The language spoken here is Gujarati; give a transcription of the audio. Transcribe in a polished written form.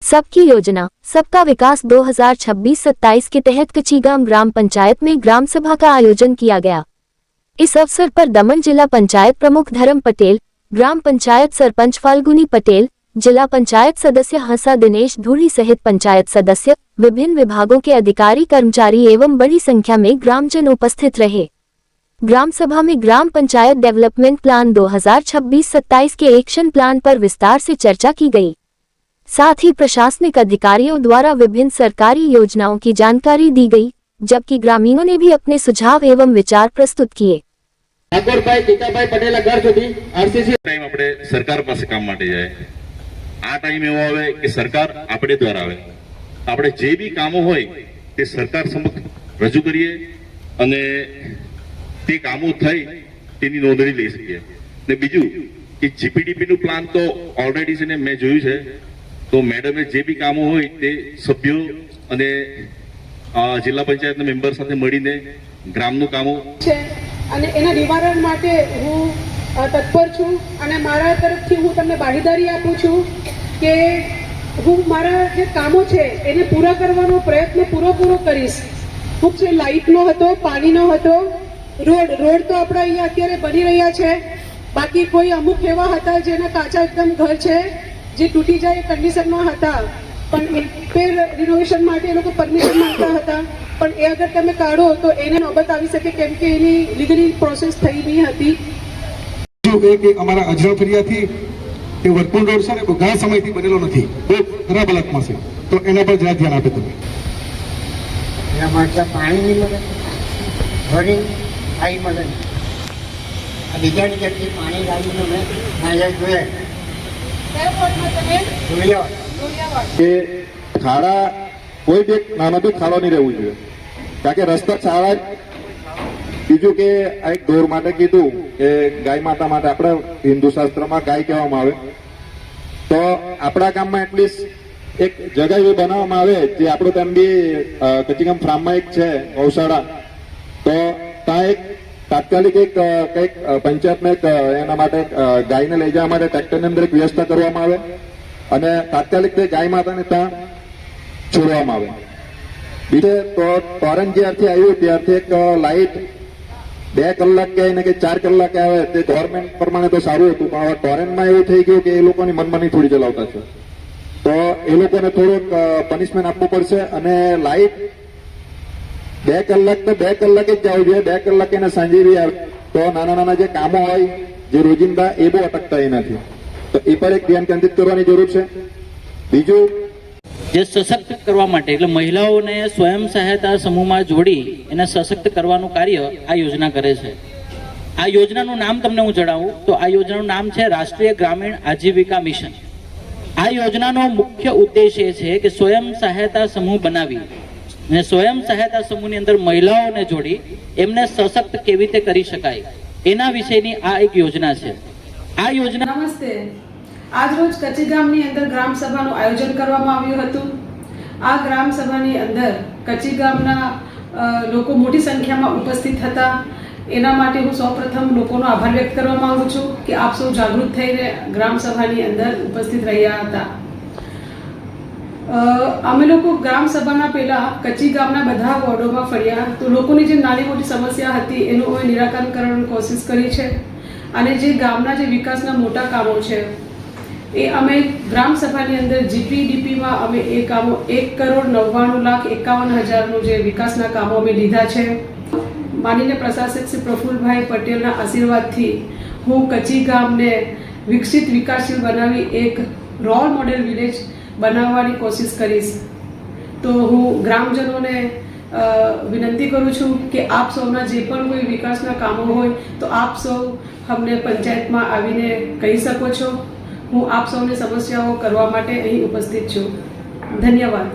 सबकी योजना सबका विकास 2026-27 के तहत कच्चीगाम ग्राम पंचायत में ग्राम सभा का आयोजन किया गया। इस अवसर पर दमन जिला पंचायत प्रमुख धर्म पटेल, ग्राम पंचायत सरपंच फाल्गुनी पटेल, जिला पंचायत सदस्य हंसा दिनेश धूरी सहित पंचायत सदस्य, विभिन्न विभागों के अधिकारी कर्मचारी एवं बड़ी संख्या में ग्रामजन उपस्थित रहे। ग्राम सभा में ग्राम पंचायत डेवलपमेंट प्लान 2026-27 के एक्शन प्लान पर विस्तार से चर्चा की गई। साथ ही प्रशासनिक अधिकारियों द्वारा विभिन्न सरकारी योजनाओं की जानकारी दी गई, जबकि ग्रामीणों ने भी अपने सुझाव एवं विचार प्रस्तुत किए। सरकार પાસે કામ માટે જાય આ ટાઈમ એવો આવે કે સરકાર આપણે દ્વારા આવે આપણે જે બી કામો હોય તે સરકાર સમક્ષ રજૂ કરીએ અને તે કામો થઈ તેની નોંધણી લઈ શકીએ ને બીજું કે જીપીડીપી નું પ્લાન તો ઓલરેડી છે ને મેં જોયું છે તો મેડમે જે બી કામો હોય તે સભ્યો અને જિલ્લા પંચાયતના મેમ્બર સાથે મળીને ગ્રામનું કામો છે અને એના નિવારણ માટે હું તત્પર છું અને મારા તરફથી હું તમને બાંહેધરી આપું છું કે હું મારા જે કામો છે એને પૂરા કરવાનો પ્રયત્ન પૂરો કરીશ। ખૂબ છે લાઇટનો હતો, પાણીનો હતો, રોડ તો આપણા અહીંયા અત્યારે બની રહ્યા છે, બાકી કોઈ અમુક એવા હતા જેના કાચા એકદમ ઘર છે જે તૂટી જાય કન્ડિશનમાં હતા, પણ રિપેર રિનોવેશન માટે એ લોકો પરમિશન માંગતા હતા, પણ એ અગર તમે કાઢો તો એને નોબત આવી શકે કેમ કે એની લીગલી પ્રોસેસ થઈ નહીં હતી। કે અમારા અજરા ફરિયાથી એ વર્કપુલ રોડ છે ને ઘણા સમયથી બનેલો નથી, બહુ ખરાબ હાલતમાં છે, તો એના પર જરા ધ્યાન આપે તમે। એના માટે પાણી નહીં મળે, ઘણી આવી મળે, બીજાની જગ્યાએ પાણી લાવીને મેં જોઈએ કે ખાડા કોઈ બી નાનો બી ખાડો નહીં રહેવું જોઈએ, કારણ કે રસ્તા સારા। બીજું કે આ એક ઢોર માટે કીધું કે ગાય માતા માટે આપણે હિન્દુ શાસ્ત્રમાં ગાય કહેવામાં આવે, તો આપણા ગામમાં એટલીસ્ટ એક જગ્યા એવી બનાવવામાં આવે જે આપણું તેમ બી કચ્ચીગામ ફાર્મમાં એક છે ગૌશાળા, તો ત્યાં એક તાત્કાલિક એક કંઈક પંચાયતમાં એક એના માટે ગાયને લઈ જવા માટે ટ્રેક્ટરની અંદર એક વ્યવસ્થા કરવામાં આવે અને તાત્કાલિક તે ગાય માતાને ત્યાં છોડવામાં આવે। બીજે તો ટોરેન્ટ જ્યારથી આવ્યું ત્યારથી એક લાઇટ 2 કલાક કે 4 કલાકે આવે તે ગવર્મેન્ટ પ્રમાણે તો સારું હતું, પણ હવે ટોરેન્ટમાં એવું થઈ ગયું કે એ લોકોની મનમાની થોડી ચલાવતા છે, તો એ લોકોને થોડુંક પનિશમેન્ટ આપવું પડશે અને લાઇટ 2 કલાક તો 2 કલાકે જ જવું જોઈએ, 2 કલાક એને સાંજે બી આવે તો નાના જે કામો હોય જે રોજિંદા એ બહુ અટકતા નથી, તો એ પર એક ધ્યાન કેન્દ્રિત કરવાની જરૂર છે। બીજું જે સશક્ત કરવા માટે એટલે મહિલાઓને સ્વયં સહાયતા સમૂહમાં જોડી એને સશક્ત કરવાનું કાર્ય આ યોજના કરે છે। આ યોજનાનું નામ તમને હું જણાવું તો આ યોજનાનું નામ છે રાષ્ટ્રીય ગ્રામીણ આજીવિકા મિશન। આ યોજનાનો મુખ્ય ઉદ્દેશ એ છે કે સ્વયં સહાયતા સમૂહ બનાવી અને સ્વયં સહાયતા સમૂહની અંદર મહિલાઓને જોડી એમને સશક્ત કેવી રીતે કરી શકાય એના વિશેની આ એક યોજના છે। આ યોજના નમસ્તે, આજ રોજ કચ્ચીગામની અંદર ગ્રામ સભાનું આયોજન કરવામાં આવ્યું હતું। આ ગ્રામ સભાની અંદર કચ્ચીગામના લોકો મોટી સંખ્યામાં ઉપસ્થિત હતા, એના માટે હું સૌપ્રથમ લોકોનો આભાર વ્યક્ત કરવા માંગુ છું કે આપ સૌ જાગૃત થઈને ગ્રામ સભાની અંદર ઉપસ્થિત રહ્યા હતા। અમે લોકો ગ્રામ સભાના પહેલા કચ્ચીગામના બધા વોર્ડોમાં ફર્યા, તો લોકોની જે નાની મોટી સમસ્યા હતી એનું અમે નિરાકરણ કરવાની કોશિશ કરી છે અને જે ગામના જે વિકાસના મોટા કામો છે એ અમે ગ્રામ સભાની અંદર જીપીડીપીમાં અમે એ કામો 1,99,51,000નું જે વિકાસના કામો અમે લીધા છે। માનીને પ્રશાસક શ્રી પ્રફુલભાઈ પટેલના આશીર્વાદથી હું કચ્ચીગામને વિકસિત વિકાસશીલ બનાવી એક રોલ મોડેલ વિલેજ બનાવવાની કોશિશ કરીશ। તો હું ગ્રામજનોને વિનંતી કરું છું કે આપ સૌના જે પણ કોઈ વિકાસના કામો હોય તો આપ સૌ અમને પંચાયતમાં આવીને કહી શકો છો। હું આપ સૌની સમસ્યાઓ કરવા માટે અહીં ઉપસ્થિત છું। ધન્યવાદ।